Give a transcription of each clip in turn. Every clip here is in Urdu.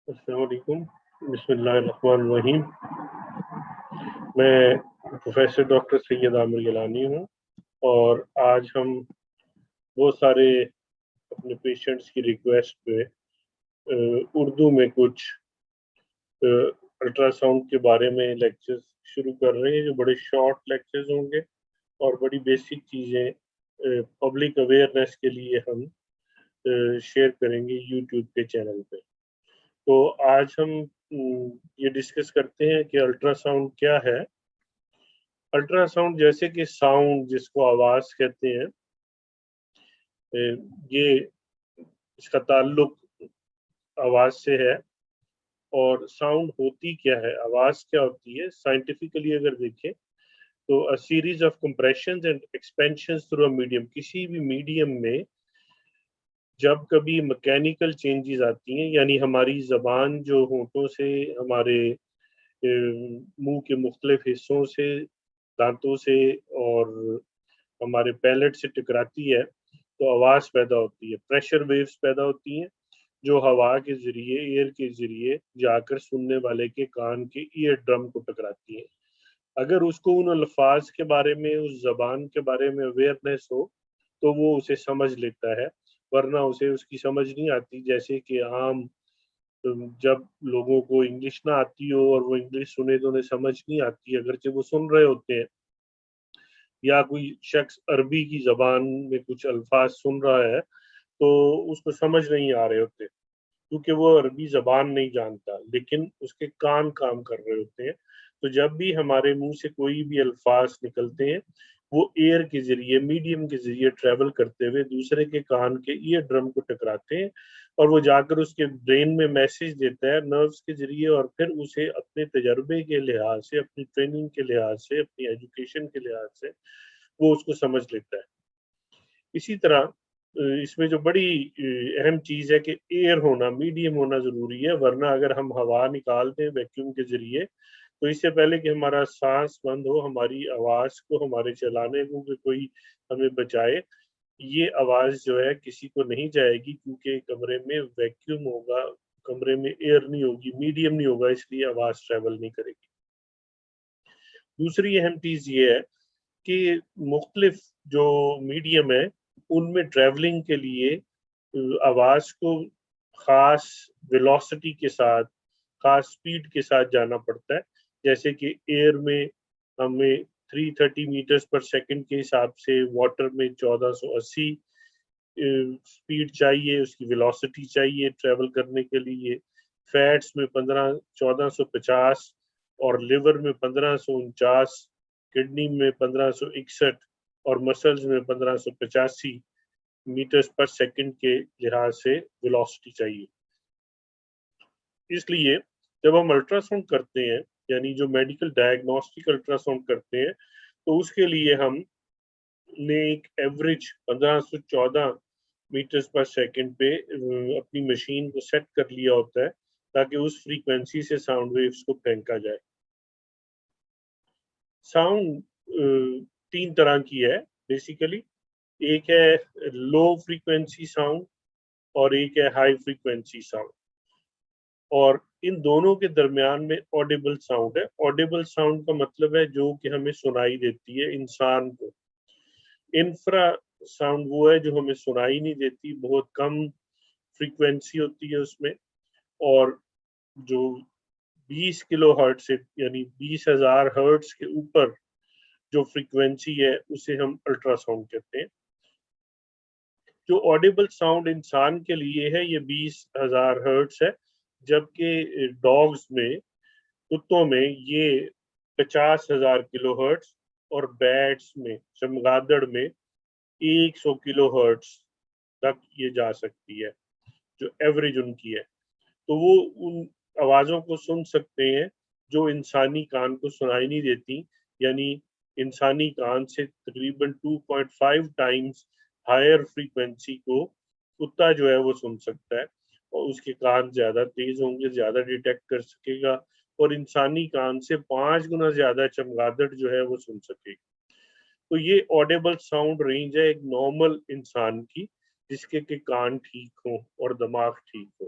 السلام علیکم. بسم اللہ الرحمن الرحیم. میں پروفیسر ڈاکٹر سید عامر گیلانی ہوں اور آج ہم بہت سارے اپنے پیشنٹس کی ریکویسٹ پہ اردو میں کچھ الٹرا ساؤنڈ کے بارے میں لیکچرز شروع کر رہے ہیں جو بڑے شارٹ لیکچرز ہوں گے اور بڑی بیسک چیزیں پبلک اویئرنیس کے لیے ہم شیئر کریں گے یوٹیوب کے چینل پہ. تو آج ہم یہ ڈسکس کرتے ہیں کہ الٹرا ساؤنڈ کیا ہے. الٹرا ساؤنڈ جیسے کہ ساؤنڈ جس کو آواز کہتے ہیں، یہ اس کا تعلق آواز سے ہے. اور ساؤنڈ ہوتی کیا ہے، آواز کیا ہوتی ہے؟ سائنٹیفکلی اگر دیکھیں تو a series of compressions and expansions through a medium. کسی بھی میڈیم میں جب کبھی مکینیکل چینجز آتی ہیں، یعنی ہماری زبان جو ہونٹوں سے ہمارے منہ کے مختلف حصوں سے، دانتوں سے اور ہمارے پیلٹ سے ٹکراتی ہے تو آواز پیدا ہوتی ہے. پریشر ویوز پیدا ہوتی ہیں جو ہوا کے ذریعے، ایئر کے ذریعے جا کر سننے والے کے کان کے ایئر ڈرم کو ٹکراتی ہیں. اگر اس کو ان الفاظ کے بارے میں، اس زبان کے بارے میں اویئرنیس ہو تو وہ اسے سمجھ لیتا ہے، ورنہ اسے اس کی سمجھ نہیں آتی. جیسے کہ عام جب لوگوں کو انگلش نہ آتی ہو اور وہ انگلش سنے تو انہیں سمجھ نہیں آتی، اگرچہ وہ سن رہے ہوتے ہیں. یا کوئی شخص عربی کی زبان میں کچھ الفاظ سن رہا ہے تو اس کو سمجھ نہیں آ رہے ہوتے کیونکہ وہ عربی زبان نہیں جانتا، لیکن اس کے کان کام کر رہے ہوتے ہیں. تو جب بھی ہمارے منہ سے کوئی بھی الفاظ نکلتے ہیں وہ ایئر کے ذریعے، میڈیم کے ذریعے ٹریول کرتے ہوئے دوسرے کے کان کے ایئر ڈرم کو ٹکراتے ہیں اور وہ جا کر اس کے برین میں میسج دیتا ہے نروز کے ذریعے، اور پھر اسے اپنے تجربے کے لحاظ سے، اپنی ٹریننگ کے لحاظ سے، اپنی ایجوکیشن کے لحاظ سے وہ اس کو سمجھ لیتا ہے. اسی طرح اس میں جو بڑی اہم چیز ہے کہ ایئر ہونا، میڈیم ہونا ضروری ہے، ورنہ اگر ہم ہوا نکال دیں ویکیوم کے ذریعے تو اس سے پہلے کہ ہمارا سانس بند ہو، ہماری آواز کو، ہمارے چلانے کو کہ کوئی ہمیں بچائے، یہ آواز جو ہے کسی کو نہیں جائے گی کیونکہ کمرے میں ویکیوم ہوگا، کمرے میں ایئر نہیں ہوگی، میڈیم نہیں ہوگا، اس لیے آواز ٹریول نہیں کرے گی. دوسری اہم چیز یہ ہے کہ مختلف جو میڈیم ہے ان میں ٹریولنگ کے لیے آواز کو خاص ویلوسٹی کے ساتھ، خاص سپیڈ کے ساتھ جانا پڑتا ہے. جیسے کہ ایئر میں ہمیں 330 میٹرز پر سیکنڈ کے حساب سے، واٹر میں 1480 سپیڈ چاہیے، اس کی ویلوسٹی چاہیے ٹریول کرنے کے لیے. فیٹس میں 1450 اور لیور میں 1549، کڈنی میں 1561 اور مسلز میں 1585 میٹرز پر سیکنڈ کے لحاظ سے ویلوسٹی چاہیے. اس لیے جب ہم الٹرا ساؤنڈ کرتے ہیں، یعنی جو میڈیکل ڈائگنوسٹک الٹرا ساؤنڈ کرتے ہیں، تو اس کے لیے ہم نے ایک ایوریج 1514 میٹرز پر سیکنڈ پہ اپنی مشین کو سیٹ کر لیا ہوتا ہے تاکہ اس فریکوینسی سے ساؤنڈ ویوز کو پھینکا جائے. ساؤنڈ 3 طرح کی ہے بیسیکلی. ایک ہے لو فریکوینسی ساؤنڈ اور ایک ہے ہائی فریکوینسی ساؤنڈ، اور ان دونوں کے درمیان میں آڈیبل ساؤنڈ ہے. آڈیبل ساؤنڈ کا مطلب ہے جو کہ ہمیں سنائی دیتی ہے انسان کو. انفرا ساؤنڈ وہ ہے جو ہمیں سنائی نہیں دیتی، بہت کم فریکوینسی ہوتی ہے اس میں، اور جو 20 کلو ہرٹز سے، یعنی 20,000 ہرٹز کے اوپر جو فریکوینسی ہے اسے ہم الٹرا ساؤنڈ کہتے ہیں. جو آڈیبل ساؤنڈ انسان کے لیے ہے یہ 20,000 ہرٹز ہے، جبکہ ڈاگز میں، کتوں میں یہ 50,000 کلو ہرٹز اور بیٹس میں، چمگادڑ میں 100 کلو ہرٹز تک یہ جا سکتی ہے جو ایوریج ان کی ہے. تو وہ ان آوازوں کو سن سکتے ہیں جو انسانی کان کو سنائی نہیں دیتی، یعنی انسانی کان سے تقریباً 2.5 ٹائمز ہائر فریکوینسی کو کتا جو ہے وہ سن سکتا ہے، اور اس کے کان زیادہ تیز ہوں گے، زیادہ ڈیٹیکٹ کر سکے گا، اور انسانی کان سے 5 گنا زیادہ چمگادڑ جو ہے وہ سن سکے گا. تو یہ آڈیبل ساؤنڈ رینج ہے ایک نارمل انسان کی جس کے کان ٹھیک ہوں اور دماغ ٹھیک ہو.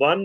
1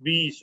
20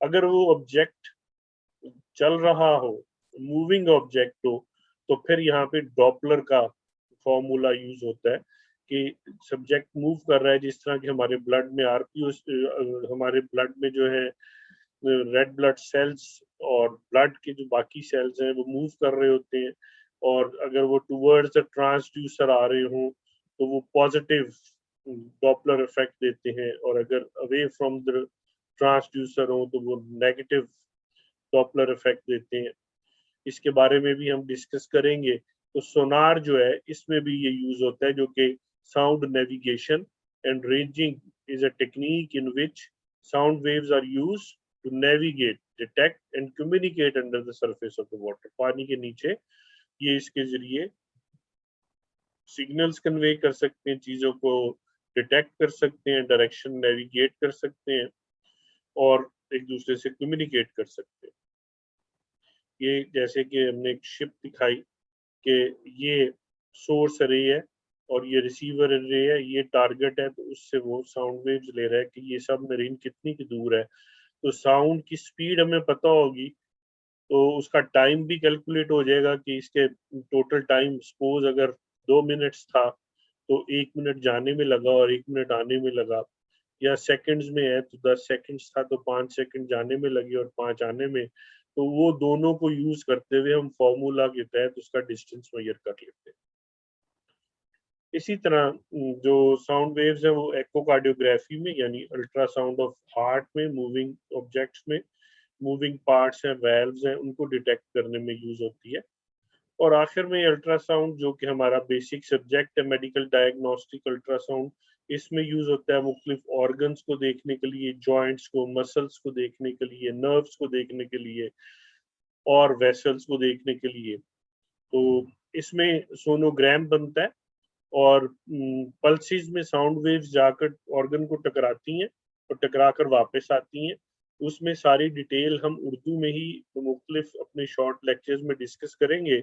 اگر وہ آبجیکٹ چل رہا ہو، موونگ آبجیکٹ ہو، تو پھر یہاں پہ ڈاپلر کا فارمولا یوز ہوتا ہے کہ سبجیکٹ موو کر رہا ہے، جس طرح کہ ہمارے بلڈ میں ہمارے بلڈ میں جو ہے ریڈ بلڈ سیلز اور بلڈ کے جو باقی سیلز ہیں وہ موو کر رہے ہوتے ہیں، اور اگر وہ ٹورڈز دا ٹرانسڈیوسر آ رہے ہوں تو وہ پازیٹیو ڈاپلر افیکٹ دیتے ہیں، اور اگر اوے فرام دا ٹرانسڈیوسر ہوں تو وہ نیگیٹو ڈاپلر افیکٹ دیتے ہیں۔ اس کے بارے میں بھی ہم ڈسکس کریں گے۔ تو سونار جو ہے اس میں بھی یہ یوز ہوتا ہے، جو کہ sound navigation and ranging is a technique in which sound waves are used to navigate, detect and communicate under the surface of the water. پانی کے نیچے یہ اس کے ذریعے سگنلز کنوے کر سکتے ہیں، چیزوں کو ڈیٹیکٹ کر سکتے ہیں، ڈائریکشن نیویگیٹ کر سکتے ہیں اور ایک دوسرے سے کمیونیکیٹ کر سکتے ہیں۔ یہ جیسے کہ ہم نے ایک شپ دکھائی کہ یہ سورس ارے ہے اور یہ ریسیور ارے ہے، یہ ٹارگٹ ہے، تو اس سے وہ ساؤنڈ ویوز لے رہا ہے کہ یہ سب مرین کتنی کی دور ہے۔ تو ساؤنڈ کی سپیڈ ہمیں پتہ ہوگی تو اس کا ٹائم بھی کیلکولیٹ ہو جائے گا کہ اس کے ٹوٹل ٹائم سپوز اگر 2 منٹس تھا تو 1 منٹ جانے میں لگا اور 1 منٹ آنے میں لگا، یا سیکنڈز میں ہے تو 10 سیکنڈز تھا تو 5 سیکنڈ جانے میں لگے اور 5 آنے میں، تو وہ دونوں کو یوز کرتے ہوئے ہم فارمولا کے تحت اس کا ڈسٹینس میئر کر لیتے ہیں۔ اسی طرح جو ساؤنڈ ویوز ہیں وہ ایکو کارڈیوگرافی میں، یعنی الٹرا ساؤنڈ آف ہارٹ میں، موونگ آبجیکٹس میں، موونگ پارٹس ہیں، ویلوز ہیں، ان کو ڈیٹیکٹ کرنے میں یوز ہوتی ہے۔ اور آخر میں الٹرا ساؤنڈ جو کہ ہمارا بیسک سبجیکٹ ہے میڈیکل ڈائگنوسٹک الٹرا ساؤنڈ، اس میں یوز ہوتا ہے مختلف آرگنس کو دیکھنے کے لیے، جوائنٹس کو، مسلس کو دیکھنے کے لیے، نروس کو دیکھنے کے لیے اور ویسلس کو دیکھنے کے لیے۔ تو اس میں سونوگرام بنتا ہے اور پلسز میں ساؤنڈ ویوز جا کر آرگن کو ٹکراتی ہیں اور ٹکرا کر واپس آتی ہیں۔ اس میں ساری ڈیٹیل ہم اردو میں ہی مختلف اپنے شارٹ لیکچرز میں ڈسکس کریں گے۔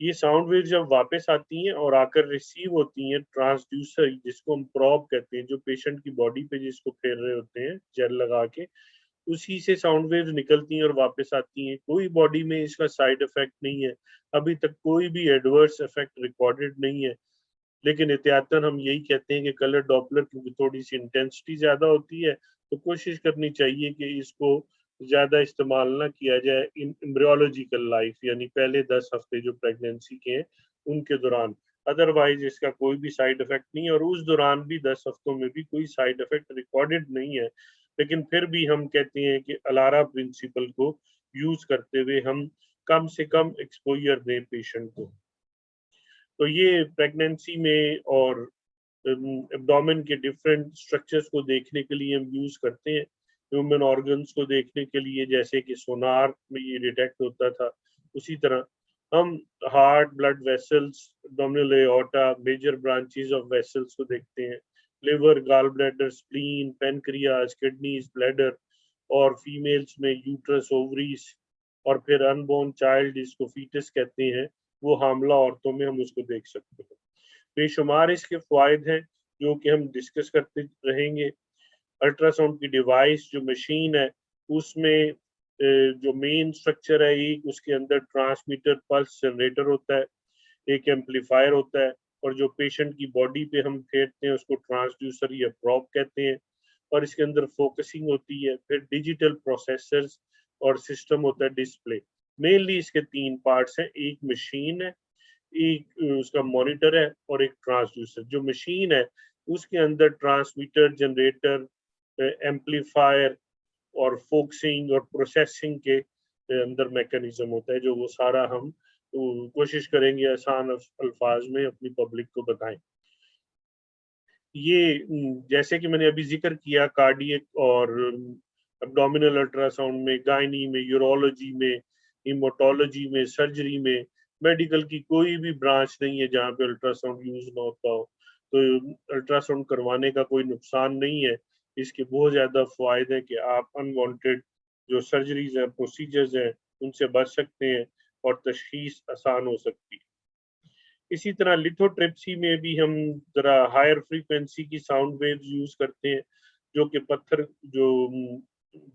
یہ ساؤنڈ ویوز جب واپس آتی ہیں اور آ کر ریسیو ہوتی ہیں ٹرانسڈیوسر، جس کو ہم پروب کہتے ہیں، جو پیشنٹ کی باڈی پہ جس کو پھیر رہے ہوتے ہیں جیل لگا کے، اسی سے ساؤنڈ ویوز نکلتی ہیں اور واپس آتی ہیں۔ کوئی باڈی میں اس کا سائیڈ افیکٹ نہیں ہے، ابھی تک کوئی بھی ایڈورس افیکٹ ریکارڈڈ نہیں ہے، لیکن احتیاطاً ہم یہی کہتے ہیں کہ کلر ڈاپلر کیونکہ تھوڑی سی انٹینسٹی زیادہ ہوتی ہے تو کوشش کرنی چاہیے کہ اس کو زیادہ استعمال نہ کیا جائے ان ایمبریولوجیکل لائف، یعنی پہلے 10 ہفتے جو پریگنینسی کے ہیں ان کے دوران۔ ادروائز اس کا کوئی بھی سائیڈ افیکٹ نہیں ہے، اور اس دوران بھی 10 ہفتوں میں بھی کوئی سائیڈ افیکٹ ریکارڈڈ نہیں ہے، لیکن پھر بھی ہم کہتے ہیں کہ الارا پرنسپل کو یوز کرتے ہوئے ہم کم سے کم ایکسپوجر دیں پیشنٹ کو۔ تو یہ پریگنینسی میں اور ایبڈومن کے ڈفرینٹ اسٹرکچرز کو دیکھنے کے لیے ہم یوز کرتے ہیں۔ ہیومن آرگنس کو دیکھنے کے لیے جیسے کہ سونار میں یہ ڈیٹیکٹ ہوتا تھا، اسی طرح ہم heart, blood vessels, abdominal aorta, major branches of vessels کو دیکھتے ہیں، liver, gall bladder, spleen, pancreas, kidneys, bladder, اور فیمیلز میں یوٹرس، اووریز، اور پھر ان بورن چائلڈ جس کو فیٹس کہتے ہیں، وہ حاملہ عورتوں میں ہم اس کو دیکھ سکتے ہیں۔ بے شمار اس کے فوائد ہیں جو کہ ہم ڈسکس کرتے رہیں گے۔ الٹرا ساؤنڈ کی ڈیوائس جو مشین ہے اس میں جو مین سٹرکچر ہے، ایک اس کے اندر ٹرانسمیٹر پلس جنریٹر ہوتا ہے، ایک ایمپلیفائر ہوتا ہے، اور جو پیشنٹ کی باڈی پہ ہم پھیرتے ہیں اس کو ٹرانسڈیوسر یا پروب کہتے ہیں، اور اس کے اندر فوکسنگ ہوتی ہے، پھر ڈیجیٹل پروسیسرز اور سسٹم ہوتا ہے ڈسپلے۔ مینلی اس کے 3 پارٹس ہیں، ایک مشین ہے، ایک اس کا مانیٹر ہے، اور ایک ٹرانسڈیوسر۔ جو مشین ہے اس کے اندر ٹرانسمیٹر، جنریٹر، ایمپلیفائر اور فوکسنگ اور پروسیسنگ کے اندر میکانزم ہوتا ہے، جو وہ سارا ہم کوشش کریں گے آسان الفاظ میں اپنی پبلک کو بتائیں۔ یہ جیسے کہ میں نے ابھی ذکر کیا، کارڈیک اور ایبڈومینل الٹرا ساؤنڈ میں، گائنی میں، یورولوجی میں، ہیموٹولوجی میں، سرجری میں، میڈیکل کی کوئی بھی برانچ نہیں ہے جہاں پہ الٹرا ساؤنڈ یوز نہ ہوتا ہو۔ تو الٹرا ساؤنڈ کروانے کا کوئی نقصان نہیں ہے، اس کے بہت زیادہ فوائد ہیں کہ آپ ان وانٹیڈ جو سرجریز ہیں، پروسیجرز ہیں، ان سے بچ سکتے ہیں اور تشخیص آسان ہو سکتی ہے۔ اسی طرح لیتھوٹرپسی میں بھی ہم ذرا ہائر فریکوینسی کی ساؤنڈ ویوز یوز کرتے ہیں، جو کہ پتھر جو